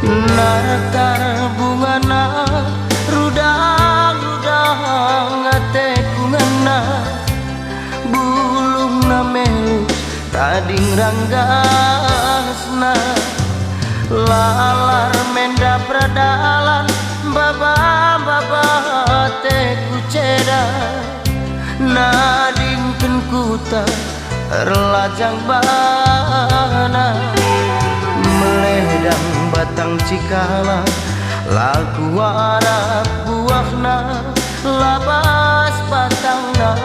Natar bungana rudang-rudang ate kungana bulung na melus tading ranggasna lalar menda pradalan baba-baba te kuceda nadingkeun kuta relajang bana meledang batang cikala laku warak buahna labas batangna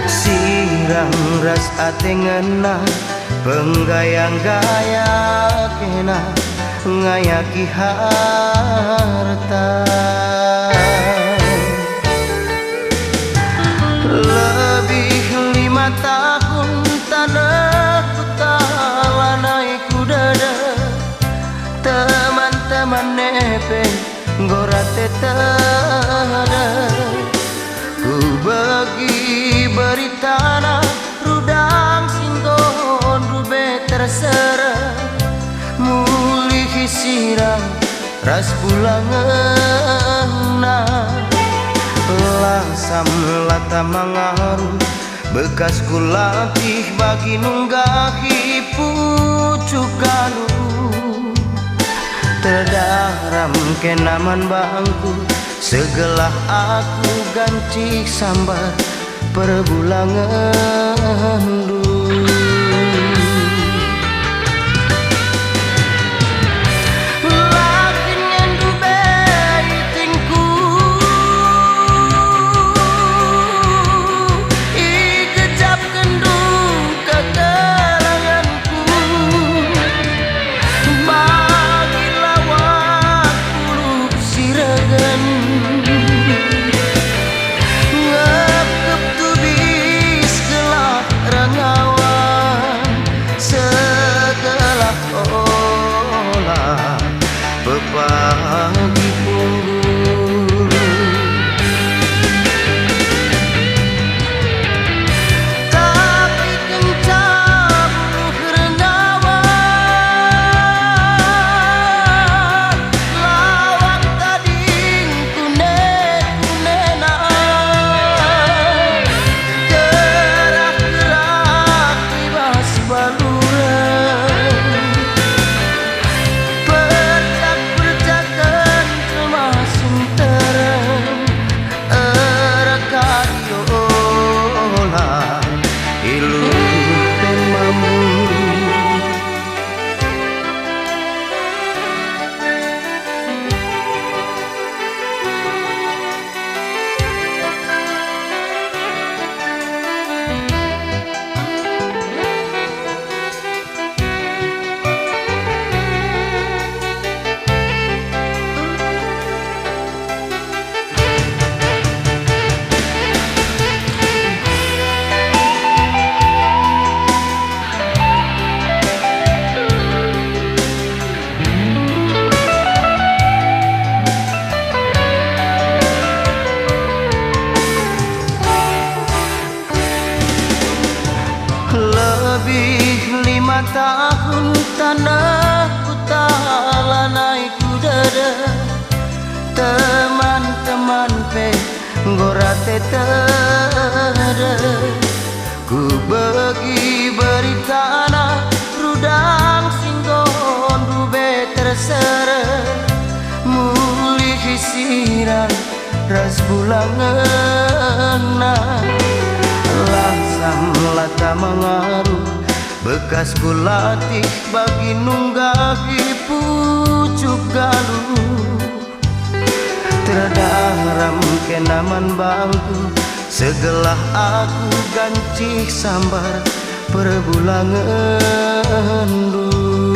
sirang ras ate ngeuna penggayang-gaya kena ngayaki harta lebih 5 tahun tanah kutala naik kudada teman-teman nepe gora tetada ku bagi beritana rudang singgon rube terserah mulih sirang ras pulangeuna lasam lata mangaru bekas kulatih bagi nunggahi pucuk galuh terdaram kenaman bangku segelah aku ganci sambar perbulangan dulu. Pagi punggul tapi kencang rendawan lawak tading kune-kunena gerak-gerak libas baluran lebih 5 tahun tanah kutala naik kudada teman-teman pe gora tetada ku bagi beritana rudang singgon rube terserah mulih sirang ras bulangeuna lasam lata mangaruh bekas kulatih bagi nunggahi pucuk galuh terdaram kenaman bangku segelah aku ganci sambar perbulangan dulu.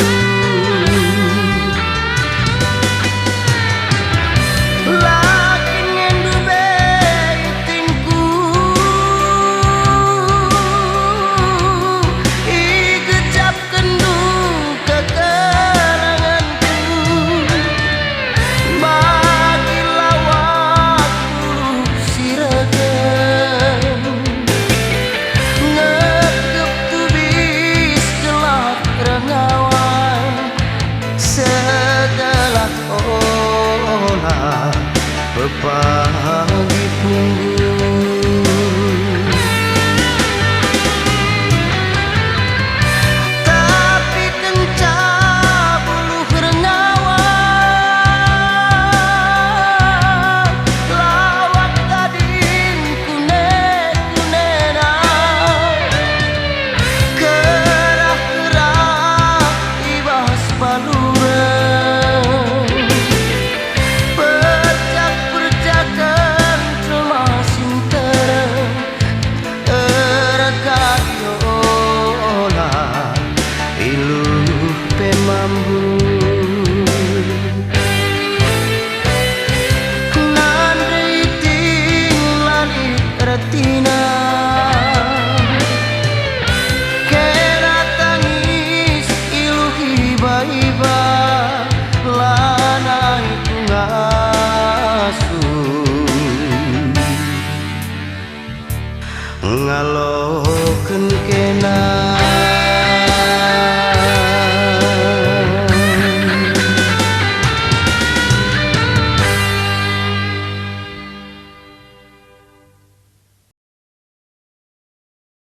Ngekep tu bis gelap rengawan pepagi punggung. Tapi kencang bulu bernyawa lawak gading kune-kunena kerah-kerah ibas baluran percak-percakan cemasin terang erakadiola iluh pemambu nandriting lalit retina kera tangis iluh iba-iba lanai ngasuh ngalo